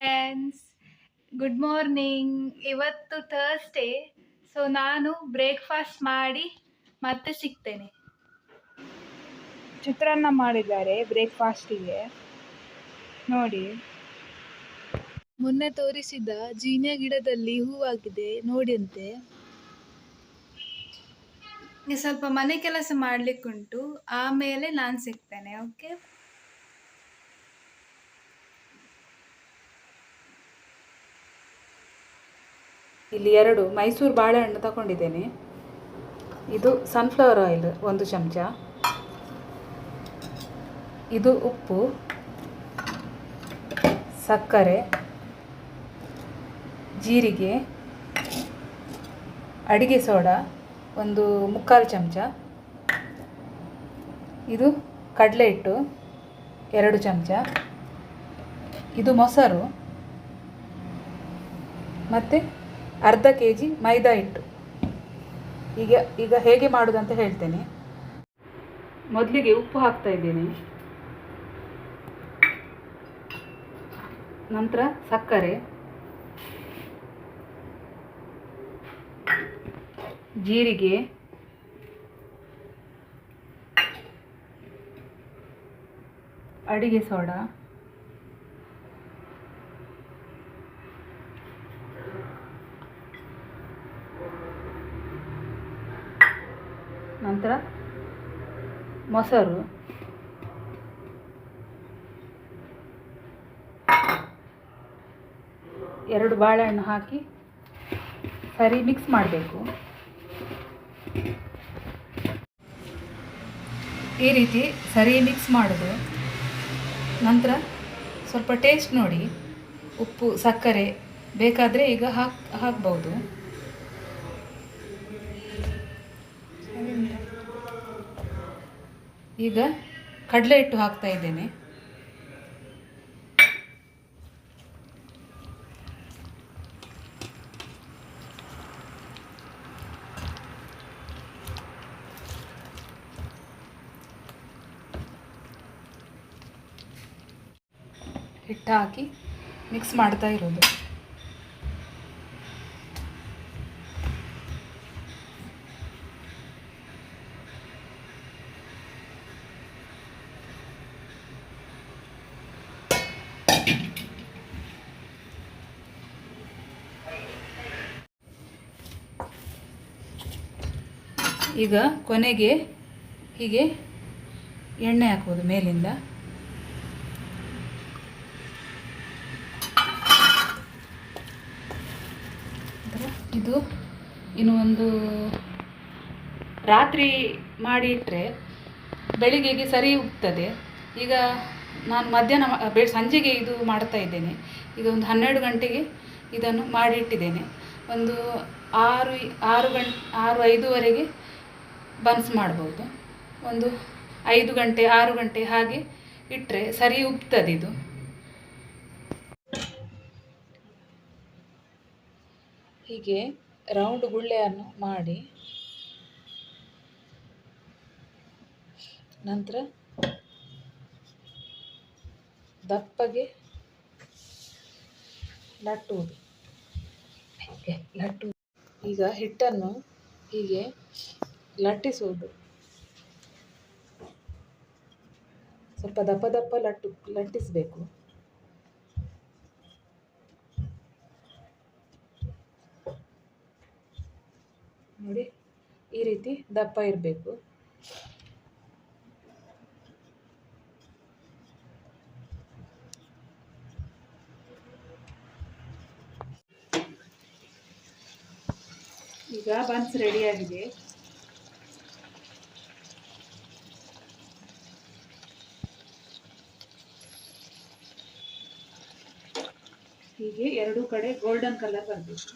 Friends, good morning. ಇವತ್ತು Thursday, so ನಾನು breakfast ಮಾಡಿ ಮತ್ತೆ ಸಿಗ್ತೇನೆ. ಚಿತ್ರಾನ್ನ ಮಾಡಿದ್ದಾರೆ ಬ್ರೇಕ್ಫಾಸ್ಟಿಗೆ, ನೋಡಿ. ಮೊನ್ನೆ ತೋರಿಸಿದ ಜೀನಿಯ ಗಿಡದಲ್ಲಿ ಹೂವಾಗಿದೆ ನೋಡಿಯಂತೆ. ಸ್ವಲ್ಪ ಮನೆ ಕೆಲಸ ಮಾಡ್ಲಿಕ್ಕುಂಟು, ಆಮೇಲೆ ನಾನು ಸಿಗ್ತೇನೆ. ಓಕೆ. ಇಲ್ಲಿ 2 ಮೈಸೂರು ಬಾಳೆಹಣ್ಣು ತಗೊಂಡಿದ್ದೇನೆ. ಇದು ಸನ್ಫ್ಲವರ್ ಆಯಿಲ್ 1 ಚಮಚ, ಇದು ಉಪ್ಪು, ಸಕ್ಕರೆ, ಜೀರಿಗೆ, ಅಡಿಗೆ ಸೋಡಾ 1/4 ಚಮಚ, ಇದು ಕಡಲೆ ಹಿಟ್ಟು 2 ಚಮಚ, ಇದು ಮೊಸರು ಮತ್ತು ಅರ್ಧ kg ಮೈದಾ ಹಿಟ್ಟು. ಈಗ ಹೇಗೆ ಮಾಡೋದಂತ ಹೇಳ್ತೇನೆ. ಮೊದಲಿಗೆ ಉಪ್ಪು ಹಾಕ್ತಾ ಇದ್ದೇನೆ, ನಂತರ ಸಕ್ಕರೆ, ಜೀರಿಗೆ, ಅಡಿಗೆ ಸೋಡಾ, ನಂತರ ಮೊಸರು, ಎರಡು ಬಾಳೆಹಣ್ಣು ಹಾಕಿ ಸರಿ ಮಿಕ್ಸ್ ಮಾಡಬೇಕು. ಈ ರೀತಿ ಸರಿ ಮಿಕ್ಸ್ ಮಾಡೋದು. ನಂತರ ಸ್ವಲ್ಪ ಟೇಸ್ಟ್ ನೋಡಿ, ಉಪ್ಪು ಸಕ್ಕರೆ ಬೇಕಾದರೆ ಈಗ ಹಾಕ್ಬೋದು. ಈಗ ಕಡಲೆ ಹಿಟ್ಟು ಹಾಕ್ತಾ ಇದ್ದೇನೆ. ಹಿಟ್ಟು ಹಾಕಿ ಮಿಕ್ಸ್ ಮಾಡ್ತಾ ಇರೋದು. ಈಗ ಕೊನೆಗೆ ಹೀಗೆ ಎಣ್ಣೆ ಹಾಕೋದು ಮೇಲಿಂದ. ಇದು ಇನ್ನು ಒಂದು ರಾತ್ರಿ ಮಾಡಿ ಇಟ್ಟರೆ ಬೆಳಿಗ್ಗೆಗೆ ಸರಿ ಉಗ್ತದೆ. ಈಗ ನಾನು ಮಧ್ಯಾಹ್ನ ಸಂಜೆಗೆ ಇದು ಮಾಡ್ತಾ ಇದ್ದೇನೆ. ಈಗ ಒಂದು 12 ಗಂಟೆಗೆ ಇದನ್ನು ಮಾಡಿಟ್ಟಿದ್ದೇನೆ. ಒಂದು 6-5ವರೆಗೆ ಬನ್ಸ್ ಮಾಡ್ಬೋದು. ಒಂದು 5 ಗಂಟೆ 6 ಗಂಟೆ ಹಾಗೆ ಇಟ್ಟರೆ ಸರಿ ಉಬ್ತದೆ ಇದು. ಹೀಗೆ ರೌಂಡ್ ಗುಳ್ಳೆಯನ್ನು ಮಾಡಿ ನಂತರ ದಪ್ಪಗೆ ಲಟ್ಟುವುದು. ಈಗ ಹಿಟ್ಟನ್ನು ಹೀಗೆ ಲಟ್ಟಿಸುವುದು. ಸ್ವಲ್ಪ ದಪ್ಪ ಲಟ್ಟಿಸಬೇಕು. ನೋಡಿ, ಈ ರೀತಿ ದಪ್ಪ ಇರಬೇಕು. ಈಗ ಬನ್ಸ್ ರೆಡಿಯಾಗಿದೆ. ಹೀಗೆ ಎರಡೂ ಕಡೆ ಗೋಲ್ಡನ್ ಕಲರ್ ಬರಬೇಕು.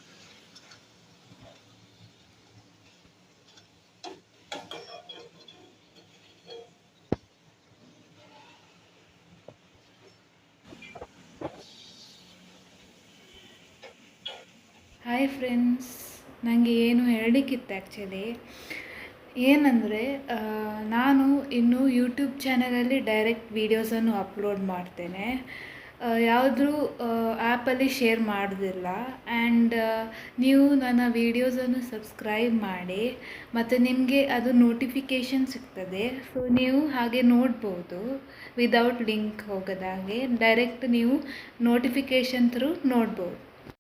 ಹಾಯ್ ಫ್ರೆಂಡ್ಸ್, ನನಗೆ ಏನು ಹೇಳಲಿಕ್ಕಿತ್ತು ಆ್ಯಕ್ಚುಲಿ. ಏನಂದರೆ, ನಾನು ಇನ್ನು ಯೂಟ್ಯೂಬ್ ಚಾನಲಲ್ಲಿ ಡೈರೆಕ್ಟ್ ವೀಡಿಯೋಸನ್ನು ಅಪ್ಲೋಡ್ ಮಾಡ್ತೇನೆ. ಯಾವುದ್ರೂ ಆ್ಯಪಲ್ಲಿ ಶೇರ್ ಮಾಡೋದಿಲ್ಲ. ಆ್ಯಂಡ್ ನೀವು ನನ್ನ ವೀಡಿಯೋಸನ್ನು ಸಬ್ಸ್ಕ್ರೈಬ್ ಮಾಡಿ ಮತ್ತು ನಿಮಗೆ ಅದು ನೋಟಿಫಿಕೇಷನ್ ಸಿಗ್ತದೆ. ಸೊ ನೀವು ಹಾಗೆ ನೋಡ್ಬೋದು, ವಿದೌಟ್ ಲಿಂಕ್ ಹೋಗದಾಗೆ ಡೈರೆಕ್ಟ್ ನೀವು ನೋಟಿಫಿಕೇಷನ್ ಥ್ರೂ ನೋಡ್ಬೋದು.